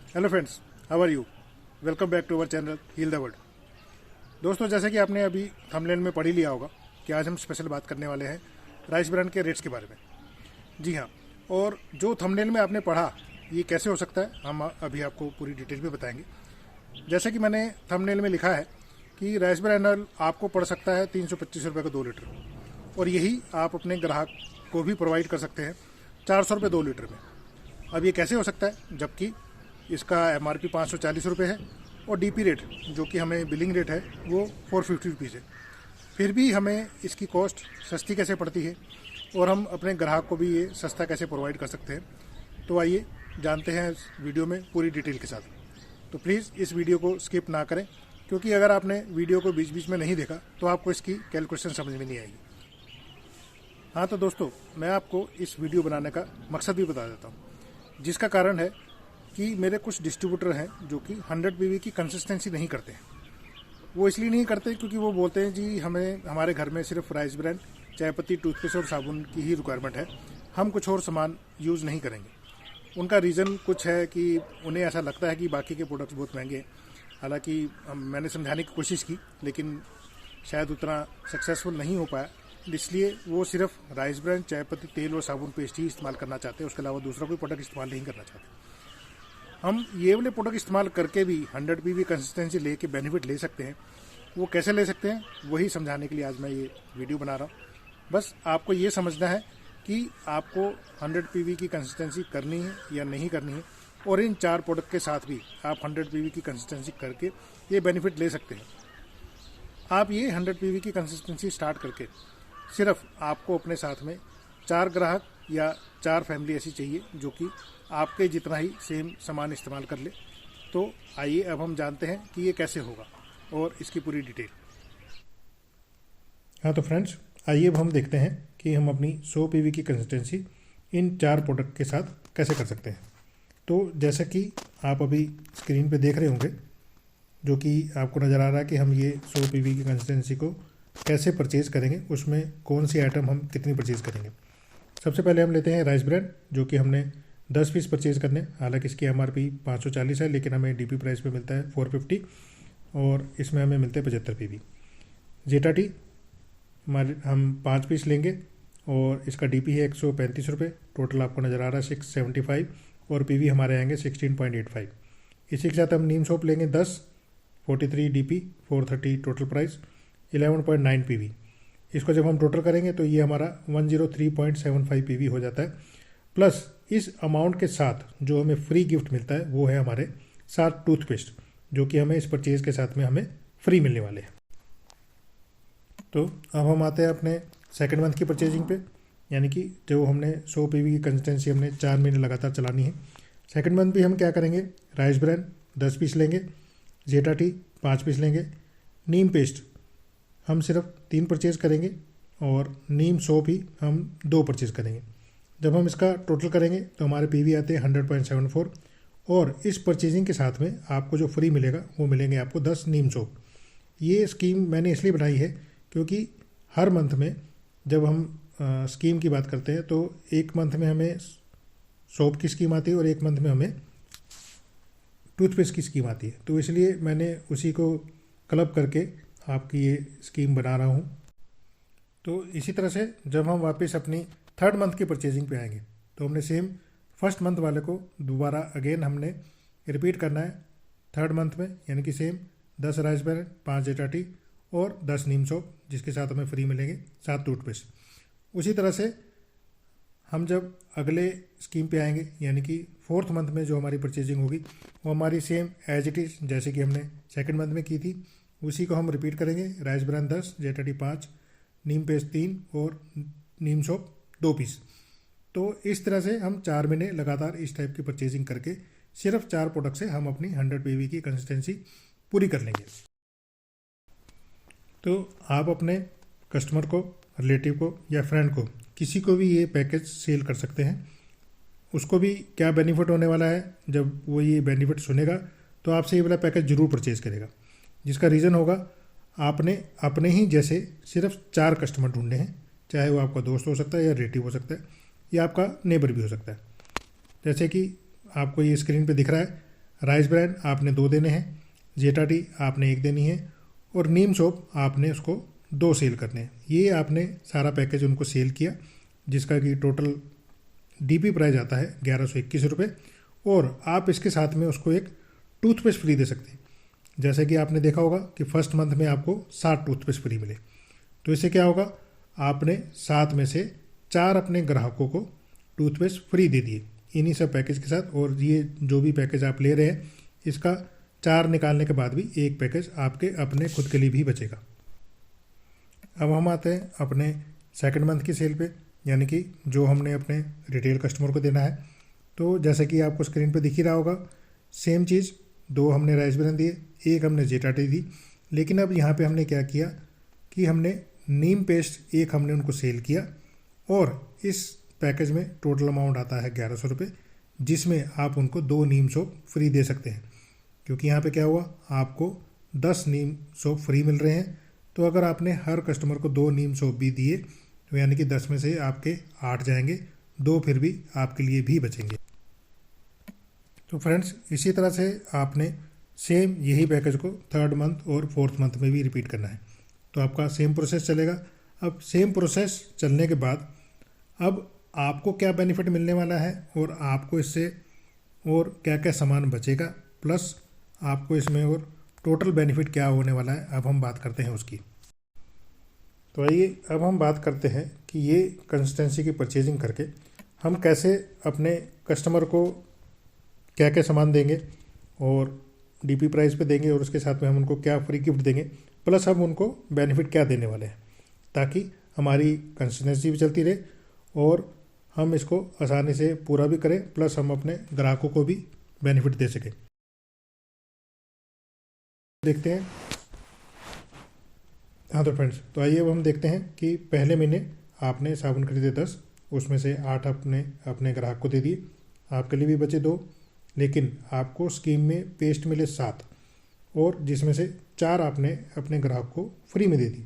Hello friends, how are you? Welcome back to our channel heal the world. दोस्तों, जैसे कि आपने अभी थंबनेल में पढ़ ही लिया होगा कि आज हम स्पेशल बात करने वाले हैं राइस ब्रांड के रेट्स के बारे में। जी हाँ, और जो थंबनेल में आपने पढ़ा ये कैसे हो सकता है हम अभी आपको पूरी डिटेल में बताएंगे। जैसे कि मैंने थंबनेल में लिखा है कि राइस ब्रांड ऑयल आपको पड़ सकता है 325 रुपये का 2 लीटर, और यही आप अपने ग्राहक को भी प्रोवाइड कर सकते हैं 400 रुपये 2 लीटर में। अब ये कैसे हो सकता है जबकि इसका MRP 540 रुपये है और DP रेट जो कि हमें बिलिंग रेट है वो 450 रुपीज़ है। फिर भी हमें इसकी कॉस्ट सस्ती कैसे पड़ती है और हम अपने ग्राहक को भी ये सस्ता कैसे प्रोवाइड कर सकते हैं, तो आइए जानते हैं इस वीडियो में पूरी डिटेल के साथ। तो प्लीज़ इस वीडियो को स्किप ना करें, क्योंकि अगर आपने वीडियो को बीच बीच में नहीं देखा तो आपको इसकी कैलकुलेशन समझ में नहीं आएगी। हाँ तो दोस्तों, मैं आपको इस वीडियो बनाने का मकसद भी बता देता हूँ, जिसका कारण है कि मेरे कुछ डिस्ट्रीब्यूटर हैं जो कि 100 PV की कंसिस्टेंसी नहीं करते हैं। वो इसलिए नहीं करते क्योंकि वो बोलते हैं जी हमारे घर में सिर्फ राइस ब्रांड, चाय पत्ती, टूथपेस्ट और साबुन की ही रिक्वायरमेंट है, हम कुछ और सामान यूज़ नहीं करेंगे। उनका रीज़न कुछ है कि उन्हें ऐसा लगता है कि बाकी के प्रोडक्ट्स बहुत महंगे हैं। हालांकि मैंने समझाने की कोशिश की लेकिन शायद उतना सक्सेसफुल नहीं हो पाया, इसलिए वो सिर्फ राइस ब्रांड, चाय पत्ती, तेल और साबुन पेस्ट ही इस्तेमाल करना चाहते हैं। उसके अलावा दूसरा कोई प्रोडक्ट इस्तेमाल नहीं करना चाहते। हम ये वाले प्रोडक्ट इस्तेमाल करके भी 100 PV कंसिस्टेंसी लेके बेनिफिट ले सकते हैं। वो कैसे ले सकते हैं वही समझाने के लिए आज मैं ये वीडियो बना रहा हूँ। बस आपको ये समझना है कि आपको 100 PV की कंसिस्टेंसी करनी है या नहीं करनी है, और इन 4 प्रोडक्ट के साथ भी आप 100 PV की कंसिस्टेंसी करके ये बेनिफिट ले सकते हैं। आप ये 100 PV की कंसिस्टेंसी स्टार्ट करके सिर्फ आपको अपने साथ में 4 ग्राहक या 4 फैमिली ऐसी चाहिए जो कि आपके जितना ही सेम सामान इस्तेमाल कर ले। तो आइए अब हम जानते हैं कि ये कैसे होगा और इसकी पूरी डिटेल। हाँ तो फ्रेंड्स, आइए अब हम देखते हैं कि हम अपनी 100 PV की कंसिस्टेंसी इन 4 प्रोडक्ट के साथ कैसे कर सकते हैं। तो जैसा कि आप अभी स्क्रीन पे देख रहे होंगे, जो कि आपको नज़र आ रहा है कि हम ये 100 PV की कंसिस्टेंसी को कैसे परचेज़ करेंगे, उसमें कौन सी आइटम हम कितनी परचेज़ करेंगे। सबसे पहले हम लेते हैं राइस ब्रांड, जो कि हमने 10 पीस परचेज़ करने। हालांकि इसकी MRP 540 है लेकिन हमें DP प्राइस पे मिलता है 450, और इसमें हमें मिलते हैं 75 PV। जेटा टी हम 5 पीस लेंगे और इसका DP है 135 रुपये। टोटल आपको नज़र आ रहा है 675, और PV हमारे आएंगे 16.85। इसी के साथ हम नीम सोप लेंगे 10, 43 DP, 430 टोटल प्राइस, 11.9 PV। इसको जब हम टोटल करेंगे तो ये हमारा 103.75 PV हो जाता है। प्लस इस अमाउंट के साथ जो हमें फ्री गिफ्ट मिलता है वो है हमारे 7 टूथपेस्ट, जो कि हमें इस परचेज के साथ में हमें फ्री मिलने वाले हैं। तो अब हम आते हैं अपने सेकंड मंथ की परचेजिंग पे, यानी कि जो हमने 100 PV की कंसिस्टेंसी हमने 4 महीने लगातार चलानी है। सेकंड मंथ भी हम क्या करेंगे, राइस ब्रांड 10 पीस लेंगे, जेटा टी 5 पीस लेंगे, नीम पेस्ट हम सिर्फ 3 परचेज़ करेंगे, और नीम सोप ही हम 2 परचेज़ करेंगे। जब हम इसका टोटल करेंगे तो हमारे PV आते हैं 100.74, और इस परचेजिंग के साथ में आपको जो फ्री मिलेगा वो मिलेंगे आपको 10 नीम सोप। ये स्कीम मैंने इसलिए बनाई है क्योंकि हर मंथ में जब हम स्कीम की बात करते हैं तो एक मंथ में हमें सोप की स्कीम आती है और एक मंथ में हमें टूथपेस्ट की स्कीम आती है। तो इसलिए मैंने उसी को क्लब करके आपकी ये स्कीम बना रहा हूँ। तो इसी तरह से जब हम वापस अपनी थर्ड मंथ की परचेजिंग पे आएंगे तो हमने सेम फर्स्ट मंथ वाले को दोबारा अगेन हमने रिपीट करना है थर्ड मंथ में, यानी कि सेम 10 राइस ब्रांड, 5 जेटा टी और 10 नीम सोप, जिसके साथ हमें फ्री मिलेंगे 7 टूथपेस्ट। उसी तरह से हम जब अगले स्कीम पे आएंगे, यानी कि फोर्थ मंथ में जो हमारी परचेजिंग होगी वो हमारी सेम एज इट इज़ जैसे कि हमने सेकेंड मंथ में की थी, उसी को हम रिपीट करेंगे। राइस ब्रांड 10, जेटा टी 5, नीम पेस्ट 3 और नीम सोप 2 पीस। तो इस तरह से हम 4 महीने लगातार इस टाइप की परचेजिंग करके सिर्फ 4 प्रोडक्ट से हम अपनी 100 PV की कंसिस्टेंसी पूरी कर लेंगे। तो आप अपने कस्टमर को, रिलेटिव को या फ्रेंड को, किसी को भी ये पैकेज सेल कर सकते हैं। उसको भी क्या बेनिफिट होने वाला है, जब वो ये बेनिफिट सुनेगा तो आपसे ये वाला पैकेज जरूर परचेज़ करेगा। जिसका रीज़न होगा, आपने अपने ही जैसे सिर्फ 4 कस्टमर ढूंढे हैं, चाहे वो आपका दोस्त हो सकता है या रिलेटिव हो सकता है या आपका नेबर भी हो सकता है। जैसे कि आपको ये स्क्रीन पे दिख रहा है, राइस ब्रांड आपने 2 देने हैं, जेटा टी आपने 1 देनी है और नीम सोप आपने उसको 2 सेल करने हैं। ये आपने सारा पैकेज उनको सेल किया, जिसका कि टोटल डीपी प्राइस आता है 1121 रुपये। और आप इसके साथ में उसको एक टूथपेस्ट फ्री दे सकते हैं। जैसे कि आपने देखा होगा कि फर्स्ट मंथ में आपको 7 टूथपेस्ट फ्री मिले, तो इससे क्या होगा, आपने 7 में से 4 अपने ग्राहकों को टूथपेस्ट फ्री दे दिए इन्हीं सब पैकेज के साथ। और ये जो भी पैकेज आप ले रहे हैं, इसका 4 निकालने के बाद भी एक पैकेज आपके अपने खुद के लिए भी बचेगा। अब हम आते हैं अपने सेकंड मंथ की सेल पे, यानी कि जो हमने अपने रिटेल कस्टमर को देना है। तो जैसे कि आपको स्क्रीन पे दिख ही रहा होगा, सेम चीज़ 2 हमने राइस ब्रांड दिए, 1 हमने जेटा टी दी। लेकिन अब यहाँ पे हमने क्या किया कि हमने नीम पेस्ट 1 हमने उनको सेल किया और इस पैकेज में टोटल अमाउंट आता है 1100 रुपये, जिसमें आप उनको 2 नीम सोप फ्री दे सकते हैं। क्योंकि यहाँ पे क्या हुआ, आपको 10 नीम सोप फ्री मिल रहे हैं। तो अगर आपने हर कस्टमर को 2 नीम सोप भी दिए, तो यानी कि 10 में से आपके 8 जाएंगे, 2 फिर भी आपके लिए भी बचेंगे। तो फ्रेंड्स, इसी तरह से आपने सेम यही पैकेज को 3rd मंथ और 4th मंथ में भी रिपीट करना है। तो आपका सेम प्रोसेस चलेगा। अब सेम प्रोसेस चलने के बाद अब आपको क्या बेनिफिट मिलने वाला है और आपको इससे और क्या क्या सामान बचेगा, प्लस आपको इसमें और टोटल बेनिफिट क्या होने वाला है, अब हम बात करते हैं उसकी। तो आइए अब हम बात करते हैं कि ये कंसिस्टेंसी की परचेजिंग करके हम कैसे अपने कस्टमर को क्या क्या सामान देंगे और डीपी प्राइस पे देंगे, और उसके साथ में हम उनको क्या फ्री गिफ्ट देंगे, प्लस हम उनको बेनिफिट क्या देने वाले हैं, ताकि हमारी कंसिस्टेंसी भी चलती रहे और हम इसको आसानी से पूरा भी करें, प्लस हम अपने ग्राहकों को भी बेनिफिट दे सकें। देखते हैं। हाँ तो फ्रेंड्स, तो आइए अब हम देखते हैं कि पहले महीने आपने साबुन खरीदे 10, उसमें से 8 आपने अपने ग्राहक को दे दिए, आपके लिए भी बचे 2। लेकिन आपको स्कीम में पेस्ट मिले 7 और जिसमें से 4 आपने अपने ग्राहक को फ्री में दे दी,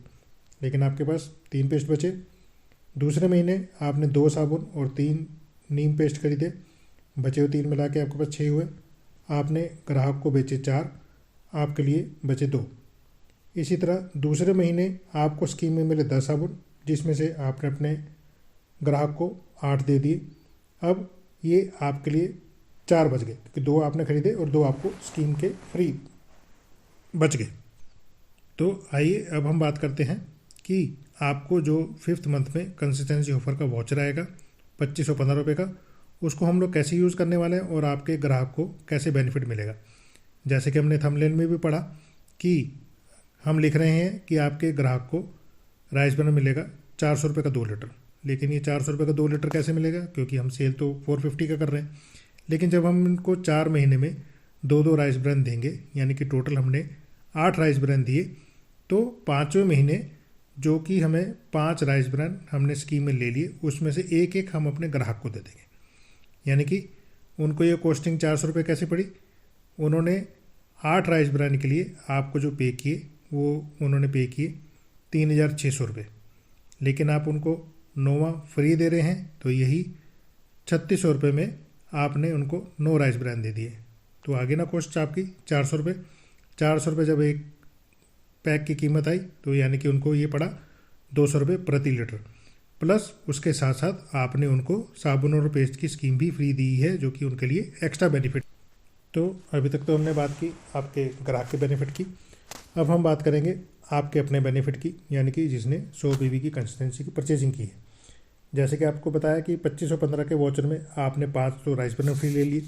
लेकिन आपके पास 3 पेस्ट बचे। दूसरे महीने आपने 2 साबुन और 3 नीम पेस्ट खरीदे, बचे हुए 3 मिला के आपके पास 6 हुए। आपने ग्राहक को बेचे 4, आपके लिए बचे 2। इसी तरह दूसरे महीने आपको स्कीम में मिले 10 साबुन, जिसमें से आपने अपने ग्राहक को 8 दे दिए। अब ये आपके लिए 4 बच गए, क्योंकि 2 आपने खरीदे और 2 आपको स्कीम के फ्री बच गए। तो आइए अब हम बात करते हैं कि आपको जो 5th मंथ में कंसिस्टेंसी ऑफर का वाउचर आएगा 2515 रुपये का, उसको हम लोग कैसे यूज़ करने वाले हैं और आपके ग्राहक को कैसे बेनिफिट मिलेगा। जैसे कि हमने थंबनेल में भी पढ़ा कि हम लिख रहे हैं कि आपके ग्राहक को राइस ब्रांड मिलेगा 400 रुपये का 2 लीटर। लेकिन ये 400 रुपये का 2 लीटर कैसे मिलेगा, क्योंकि हम सेल तो 450 का कर रहे हैं। लेकिन जब हम इनको 4 महीने में 2-2 राइस ब्रांड देंगे, यानी कि टोटल हमने 8 राइस ब्रांड दिए, तो 5वें महीने जो कि हमें 5 राइस ब्रांड हमने स्कीम में ले लिए, उसमें से एक एक हम अपने ग्राहक को दे देंगे। यानी कि उनको ये कॉस्टिंग 400 रुपये कैसे पड़ी, उन्होंने 8 राइस ब्रांड के लिए आपको जो पे किए वो उन्होंने पे किए 3600 रुपये, लेकिन आप उनको 9वां फ्री दे रहे हैं, तो यही 3600 रुपये में आपने उनको 9 राइस ब्रांड दे दिए। तो आगे ना कॉस्ट आपकी 400 रुपये। 400 रुपये जब एक पैक की कीमत आई, तो यानी कि उनको ये पड़ा 200 रुपये प्रति लीटर, प्लस उसके साथ साथ आपने उनको साबुन और पेस्ट की स्कीम भी फ्री दी है, जो कि उनके लिए एक्स्ट्रा बेनिफिट। तो अभी तक तो हमने बात की आपके ग्राहक के बेनिफिट की, अब हम बात करेंगे आपके अपने बेनिफिट की, यानी कि जिसने 100 पीवी की कंसिस्टेंसी की परचेजिंग की है। जैसे कि आपको बताया कि 2515 के वाउचर में आपने 5 तो राइस ब्रांड फ्री ले लिए,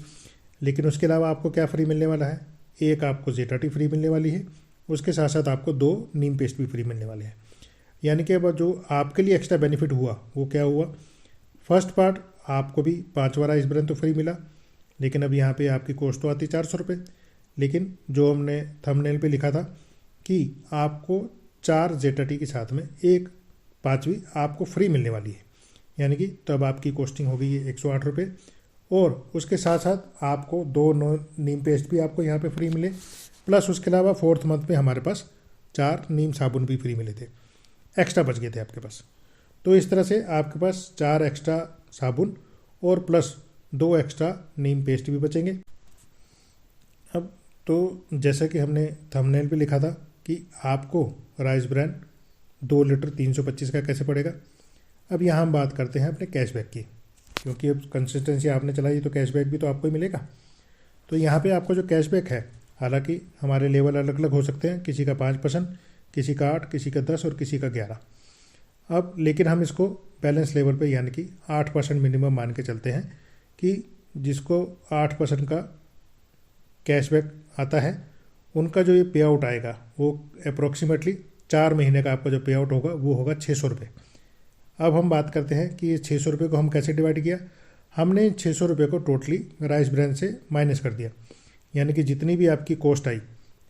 लेकिन उसके अलावा आपको क्या फ्री मिलने वाला है, एक आपको जेटा टी फ्री मिलने वाली है, उसके साथ साथ आपको 2 नीम पेस्ट भी फ्री मिलने वाले हैं। यानी कि अब जो आपके लिए एक्स्ट्रा बेनिफिट हुआ वो क्या हुआ, फर्स्ट पार्ट आपको भी 5वां राइस ब्रांड तो फ्री मिला, लेकिन अब यहाँ पे आपकी कॉस्ट तो आती 400 रुपये। लेकिन जो हमने थंबनेल पे लिखा था कि आपको 4 जेटा टी के साथ में एक 5वीं आपको फ्री मिलने वाली है, यानी कि तब आपकी कॉस्टिंग हो गई है 108 रुपये। और उसके साथ साथ आपको 2 नीम पेस्ट भी आपको यहाँ पे फ्री मिले, प्लस उसके अलावा 4th मंथ में हमारे पास 4 नीम साबुन भी फ्री मिले थे, एक्स्ट्रा बच गए थे आपके पास। तो इस तरह से आपके पास 4 एक्स्ट्रा साबुन और प्लस 2 एक्स्ट्रा नीम पेस्ट भी बचेंगे। तो जैसा कि हमने थंबनेल पे लिखा था कि आपको राइस ब्रान 2 लीटर 325 का कैसे पड़ेगा। अब यहाँ हम बात करते हैं अपने कैशबैक की, क्योंकि अब कंसिस्टेंसी आपने चलाई तो कैशबैक भी तो आपको ही मिलेगा। तो यहाँ पे आपको जो कैशबैक है, हालांकि हमारे लेवल अलग अलग हो सकते हैं, किसी का 5%, किसी का 8, किसी का 10 और किसी का 11। अब लेकिन हम इसको बैलेंस लेवल पे यानी कि 8% मिनिमम मान के चलते हैं कि जिसको 8% का कैशबैक आता है उनका जो ये पे आउट आएगा वो अप्रोक्सीमेटली 4 महीने का आपका जो पे आउट होगा वो होगा 600 रुपये। अब हम बात करते हैं कि ये 600 रुपये को हम कैसे डिवाइड किया। हमने 600 रुपये को टोटली राइस ब्रान से माइनस कर दिया, यानी कि जितनी भी आपकी कॉस्ट आई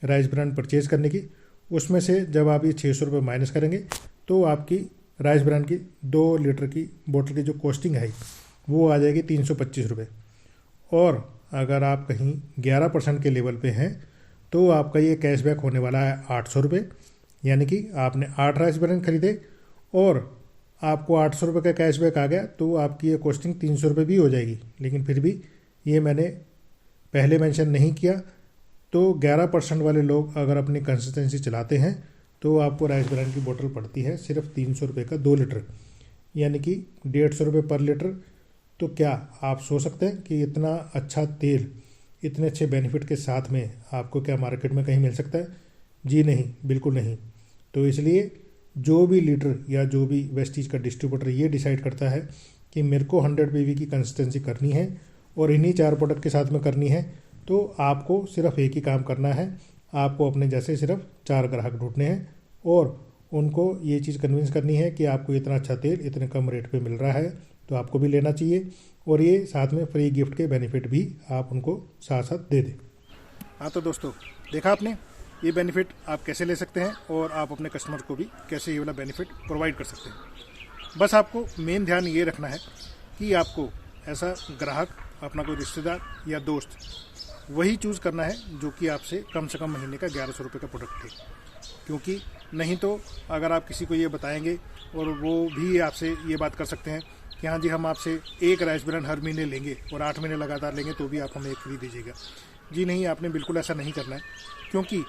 राइस ब्रान परचेज़ करने की, उसमें से जब आप ये 600 रुपये माइनस करेंगे तो आपकी राइस ब्रान की 2 लीटर की बोतल की जो कॉस्टिंग है वो आ जाएगी 325 रुपये। और अगर आप कहीं 11% के लेवल पे हैं तो आपका ये कैशबैक होने वाला है 800 रुपये, यानी कि आपने 8 राइस ब्रान खरीदे और आपको 800 रुपये का कैशबैक आ गया तो आपकी ये कॉस्टिंग 300 रुपये भी हो जाएगी। लेकिन फिर भी ये मैंने पहले मेंशन नहीं किया, तो 11% वाले लोग अगर अपनी कंसिस्टेंसी चलाते हैं तो आपको राइस ब्रान की बोतल पड़ती है सिर्फ 300 रुपये का 2 लीटर, यानी कि 150 रुपये पर लीटर। तो क्या आप सोच सकते हैं कि इतना अच्छा तेल इतने अच्छे बेनिफिट के साथ में आपको क्या मार्केट में कहीं मिल सकता है? जी नहीं, बिल्कुल नहीं। तो इसलिए जो भी लीडर या जो भी वेस्टीज का डिस्ट्रीब्यूटर ये डिसाइड करता है कि मेरे को 100 पीवी की कंसिस्टेंसी करनी है और इन्हीं 4 प्रोडक्ट के साथ में करनी है, तो आपको सिर्फ एक ही काम करना है, आपको अपने जैसे सिर्फ 4 ग्राहक ढूंढने हैं और उनको ये चीज़ कन्विंस करनी है कि आपको इतना अच्छा तेल इतने कम रेट पे मिल रहा है तो आपको भी लेना चाहिए, और ये साथ में फ्री गिफ्ट के बेनिफिट भी आप उनको साथ साथ दे दें। हाँ तो दोस्तों, देखा आपने ये बेनिफिट आप कैसे ले सकते हैं और आप अपने कस्टमर को भी कैसे ये वाला बेनिफिट प्रोवाइड कर सकते हैं। बस आपको मेन ध्यान ये रखना है कि आपको ऐसा ग्राहक, अपना कोई रिश्तेदार या दोस्त, वही चूज़ करना है जो कि आपसे कम से कम महीने का 1100 रुपये का प्रोडक्ट ले। क्योंकि नहीं तो अगर आप किसी को ये बताएंगे और वो भी आपसे ये बात कर सकते हैं कि हाँ जी हम आपसे 1 राइस ब्रान हर महीने लेंगे और 8 महीने लगातार लेंगे तो भी आप हमें 1 फ्री दीजिएगा। जी नहीं, आपने बिल्कुल ऐसा नहीं करना है, क्योंकि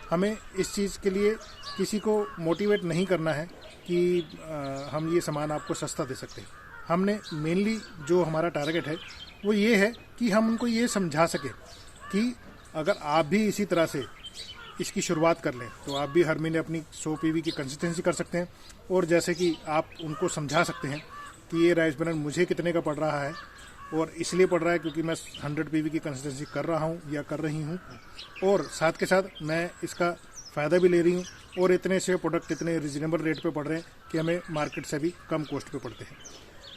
हमें इस चीज़ के लिए किसी को मोटिवेट नहीं करना है कि हम ये सामान आपको सस्ता दे सकते हैं। हमने मेनली जो हमारा टारगेट है वो ये है कि हम उनको ये समझा सकें कि अगर आप भी इसी तरह से इसकी शुरुआत कर लें तो आप भी हर महीने अपनी 100 पीवी की कंसिस्टेंसी कर सकते हैं। और जैसे कि आप उनको समझा सकते हैं कि ये राइस ब्रान मुझे कितने का पड़ रहा है और इसलिए पड़ रहा है क्योंकि मैं 100 पीवी की कंसिस्टेंसी कर रहा हूँ या कर रही हूँ, और साथ के साथ मैं इसका फ़ायदा भी ले रही हूँ और इतने से प्रोडक्ट इतने रिजनेबल रेट पे पड़ रहे हैं कि हमें मार्केट से भी कम कॉस्ट पे पड़ते हैं।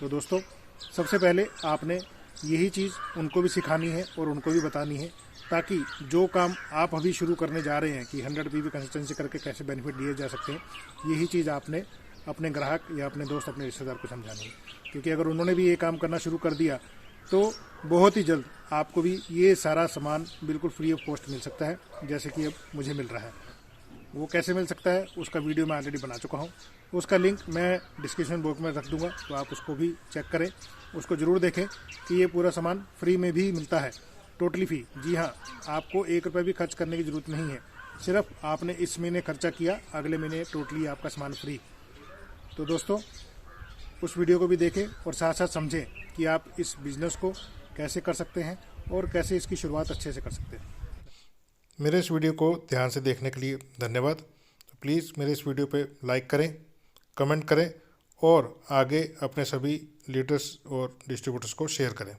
तो दोस्तों, सबसे पहले आपने यही चीज़ उनको भी सिखानी है और उनको भी बतानी है, ताकि जो काम आप अभी शुरू करने जा रहे हैं कि 100 पीवी कंसिस्टेंसी करके कैसे बेनिफिट दिए जा सकते हैं, यही चीज़ आपने अपने ग्राहक या अपने दोस्त, अपने रिश्तेदार को समझानी है। क्योंकि अगर उन्होंने भी ये काम करना शुरू कर दिया तो बहुत ही जल्द आपको भी ये सारा सामान बिल्कुल फ्री ऑफ कॉस्ट मिल सकता है, जैसे कि अब मुझे मिल रहा है। वो कैसे मिल सकता है उसका वीडियो मैं ऑलरेडी बना चुका हूँ, उसका लिंक मैं डिस्क्रिप्शन बॉक्स में रख दूंगा, तो आप उसको भी चेक करें, उसको ज़रूर देखें कि ये पूरा सामान फ्री में भी मिलता है, टोटली फ्री। जी हाँ, आपको 1 रुपये भी खर्च करने की ज़रूरत नहीं है, सिर्फ आपने इस महीने खर्चा किया, अगले महीने टोटली आपका सामान फ्री। तो दोस्तों, उस वीडियो को भी देखें और साथ साथ समझें कि आप इस बिज़नेस को कैसे कर सकते हैं और कैसे इसकी शुरुआत अच्छे से कर सकते हैं। मेरे इस वीडियो को ध्यान से देखने के लिए धन्यवाद। तो प्लीज़ मेरे इस वीडियो पे लाइक करें, कमेंट करें और आगे अपने सभी लीडर्स और डिस्ट्रीब्यूटर्स को शेयर करें।